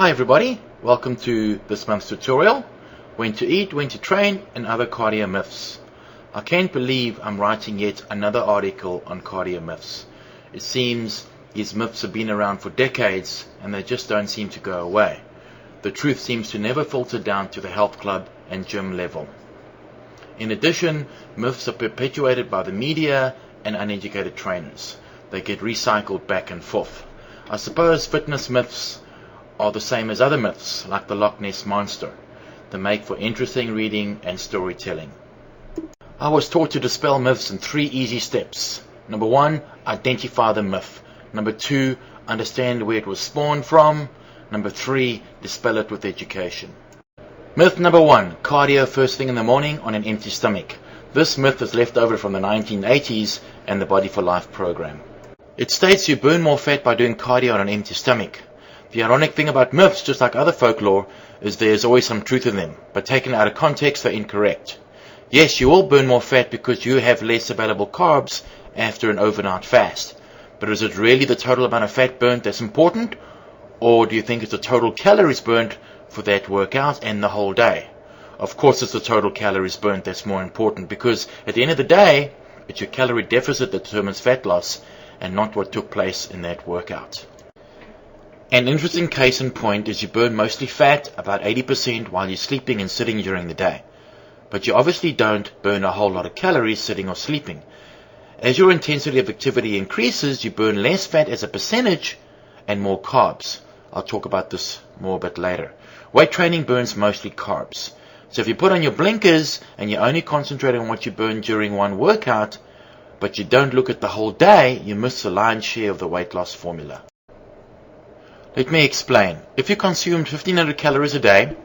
Hi everybody, welcome to this month's tutorial, when to eat, when to train and other cardio myths. I can't believe I'm writing yet another article on cardio myths. It seems these myths have been around for decades and they just don't seem to go away. The truth seems to never filter down to the health club and gym level. In addition, myths are perpetuated by the media and uneducated trainers. They get recycled back and forth. I suppose fitness myths are the same as other myths, like the Loch Ness Monster. They make for interesting reading and storytelling. I was taught to dispel myths in 3 easy steps. Number 1, identify the myth. Number 2, understand where it was spawned from. Number 3, dispel it with education. Myth number 1, cardio first thing in the morning on an empty stomach. This myth is left over from the 1980s and the Body for Life program. It states you burn more fat by doing cardio on an empty stomach. The ironic thing about myths, just like other folklore, is there's always some truth in them, but taken out of context they're incorrect. Yes, you will burn more fat because you have less available carbs after an overnight fast. But is it really the total amount of fat burnt that's important? Or do you think it's the total calories burnt for that workout and the whole day? Of course it's the total calories burnt that's more important, because at the end of the day, it's your calorie deficit that determines fat loss and not what took place in that workout. An interesting case in point is you burn mostly fat, about 80%, while you're sleeping and sitting during the day. But you obviously don't burn a whole lot of calories sitting or sleeping. As your intensity of activity increases, you burn less fat as a percentage and more carbs. I'll talk about this more a bit later. Weight training burns mostly carbs. So if you put on your blinkers and you only concentrate on what you burn during one workout, but you don't look at the whole day, you miss the lion's share of the weight loss formula. Let me explain. If you consumed 1500 calories a day,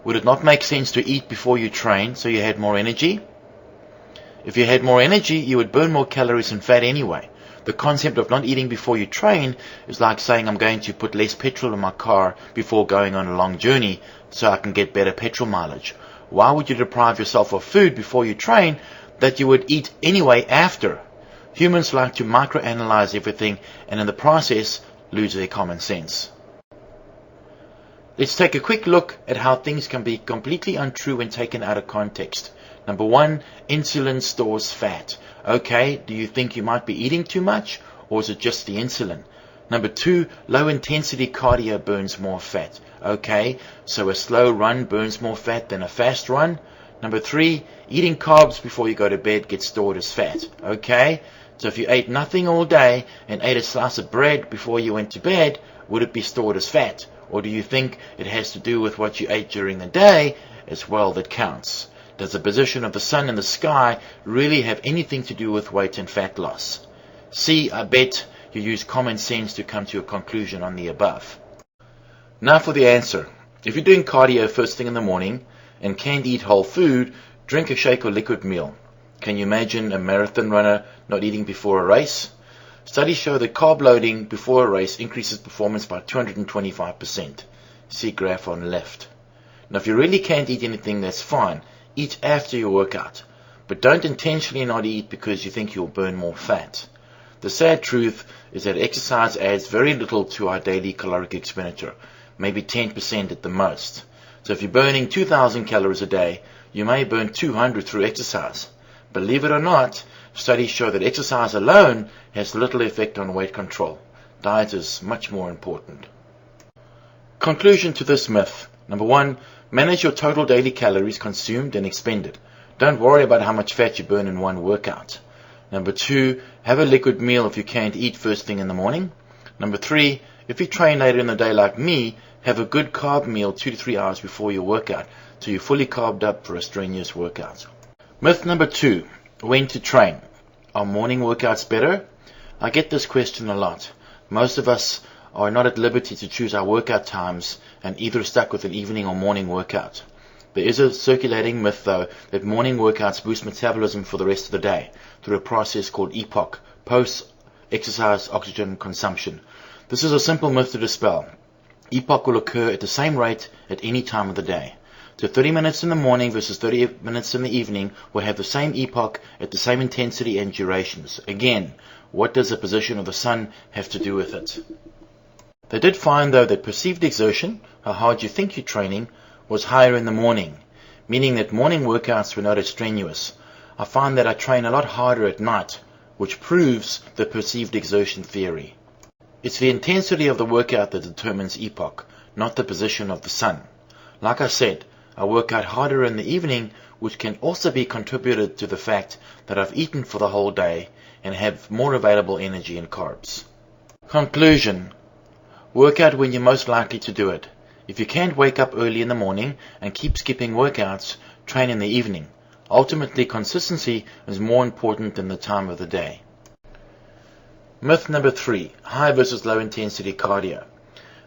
would it not make sense to eat before you train so you had more energy? If you had more energy, you would burn more calories and fat anyway. The concept of not eating before you train is like saying I'm going to put less petrol in my car before going on a long journey so I can get better petrol mileage. Why would you deprive yourself of food before you train that you would eat anyway after? Humans like to microanalyze everything and in the process lose their common sense. Let's take a quick look at how things can be completely untrue when taken out of context. Number 1, insulin stores fat. Okay, do you think you might be eating too much, or is it just the insulin? Number 2, low intensity cardio burns more fat. Okay, so a slow run burns more fat than a fast run. Number 3, eating carbs before you go to bed gets stored as fat. Okay, so if you ate nothing all day and ate a slice of bread before you went to bed, would it be stored as fat? Or do you think it has to do with what you ate during the day as well that counts? Does the position of the sun in the sky really have anything to do with weight and fat loss? See, I bet you use common sense to come to a conclusion on the above. Now for the answer. If you're doing cardio first thing in the morning and can't eat whole food, drink a shake or liquid meal. Can you imagine a marathon runner not eating before a race? Studies show that carb loading before a race increases performance by 225%. See graph on left. Now if you really can't eat anything, that's fine. Eat after your workout. But don't intentionally not eat because you think you'll burn more fat. The sad truth is that exercise adds very little to our daily caloric expenditure, maybe 10% at the most. So if you're burning 2,000 calories a day, you may burn 200 through exercise. Believe it or not, studies show that exercise alone has little effect on weight control. Diet is much more important. Conclusion to this myth. Number 1, manage your total daily calories consumed and expended. Don't worry about how much fat you burn in one workout. Number 2, have a liquid meal if you can't eat first thing in the morning. Number 3, if you train later in the day like me, have a good carb meal 2 to 3 hours before your workout so you're fully carved up for a strenuous workout. Myth number 2, when to train. Are morning workouts better? I get this question a lot. Most of us are not at liberty to choose our workout times and either stuck with an evening or morning workout. There is a circulating myth though that morning workouts boost metabolism for the rest of the day through a process called EPOC, post-exercise oxygen consumption. This is a simple myth to dispel. EPOC will occur at the same rate at any time of the day. So 30 minutes in the morning versus 30 minutes in the evening will have the same epoch at the same intensity and durations. Again, what does the position of the sun have to do with it? They did find, though, that perceived exertion, how hard you think you're training, was higher in the morning, meaning that morning workouts were not as strenuous. I find that I train a lot harder at night, which proves the perceived exertion theory. It's the intensity of the workout that determines epoch, not the position of the sun. Like I said, I work out harder in the evening, which can also be contributed to the fact that I've eaten for the whole day and have more available energy and carbs. Conclusion. Work out when you're most likely to do it. If you can't wake up early in the morning and keep skipping workouts, train in the evening. Ultimately, consistency is more important than the time of the day. Myth number 3, high versus low intensity cardio.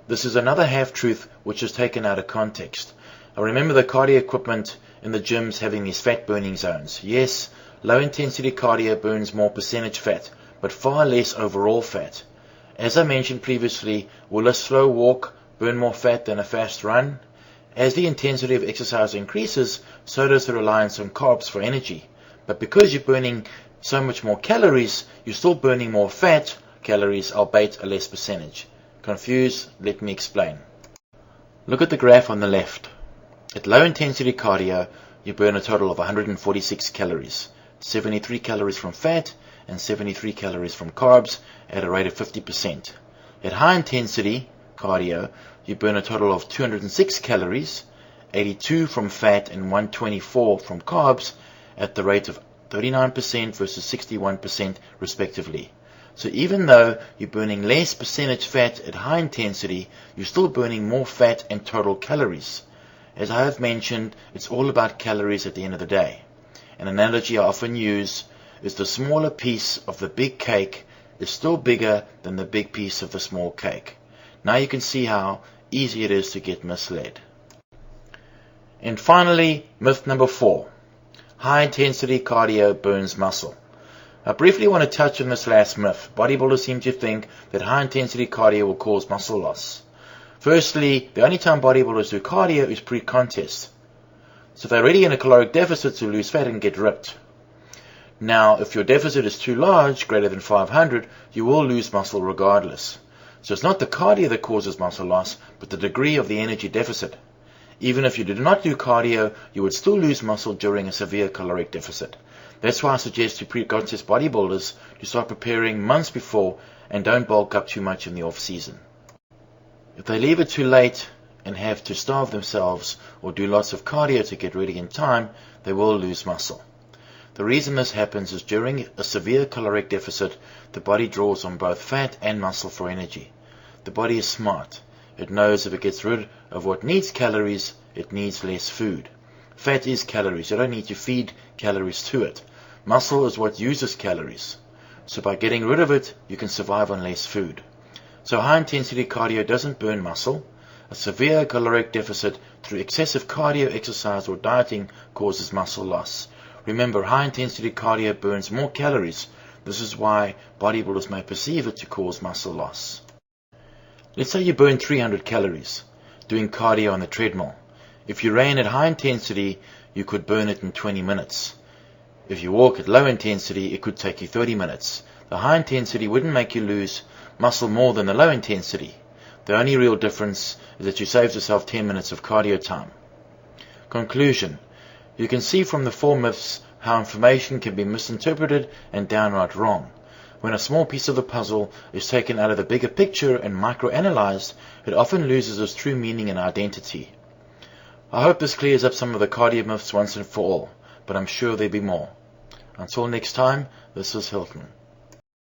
This is another half-truth which is taken out of context. I remember the cardio equipment in the gyms having these fat burning zones. Yes, low intensity cardio burns more percentage fat, but far less overall fat. As I mentioned previously, will a slow walk burn more fat than a fast run? As the intensity of exercise increases, so does the reliance on carbs for energy. But because you're burning so much more calories, you're still burning more fat calories, albeit a less percentage. Confused? Let me explain. Look at the graph on the left. At low intensity cardio, you burn a total of 146 calories, 73 calories from fat and 73 calories from carbs at a rate of 50%. At high intensity cardio, you burn a total of 206 calories, 82 from fat and 124 from carbs at the rate of 39% versus 61% respectively. So even though you're burning less percentage fat at high intensity, you're still burning more fat and total calories. As I have mentioned, it's all about calories at the end of the day. An analogy I often use is the smaller piece of the big cake is still bigger than the big piece of the small cake. Now you can see how easy it is to get misled. And finally, myth number 4. High intensity cardio burns muscle. I briefly want to touch on this last myth. Bodybuilders seem to think that high intensity cardio will cause muscle loss. Firstly, the only time bodybuilders do cardio is pre-contest. So they're already in a caloric deficit to lose fat and get ripped. Now, if your deficit is too large, greater than 500, you will lose muscle regardless. So it's not the cardio that causes muscle loss, but the degree of the energy deficit. Even if you did not do cardio, you would still lose muscle during a severe caloric deficit. That's why I suggest to pre-contest bodybuilders to start preparing months before and don't bulk up too much in the off-season. If they leave it too late and have to starve themselves or do lots of cardio to get ready in time, they will lose muscle. The reason this happens is during a severe caloric deficit, the body draws on both fat and muscle for energy. The body is smart. It knows if it gets rid of what needs calories, it needs less food. Fat is calories. You don't need to feed calories to it. Muscle is what uses calories. So by getting rid of it, you can survive on less food. So high intensity cardio doesn't burn muscle. A severe caloric deficit through excessive cardio exercise or dieting causes muscle loss. Remember, high intensity cardio burns more calories. This is why bodybuilders may perceive it to cause muscle loss. Let's say you burn 300 calories doing cardio on the treadmill. If you ran at high intensity, you could burn it in 20 minutes. If you walk at low intensity, it could take you 30 minutes. The high intensity wouldn't make you lose muscle more than the low intensity. The only real difference is that you saved yourself 10 minutes of cardio time. Conclusion. You can see from the 4 myths how information can be misinterpreted and downright wrong. When a small piece of the puzzle is taken out of the bigger picture and microanalyzed, it often loses its true meaning and identity. I hope this clears up some of the cardio myths once and for all, but I'm sure there'll be more. Until next time, this is Hilton.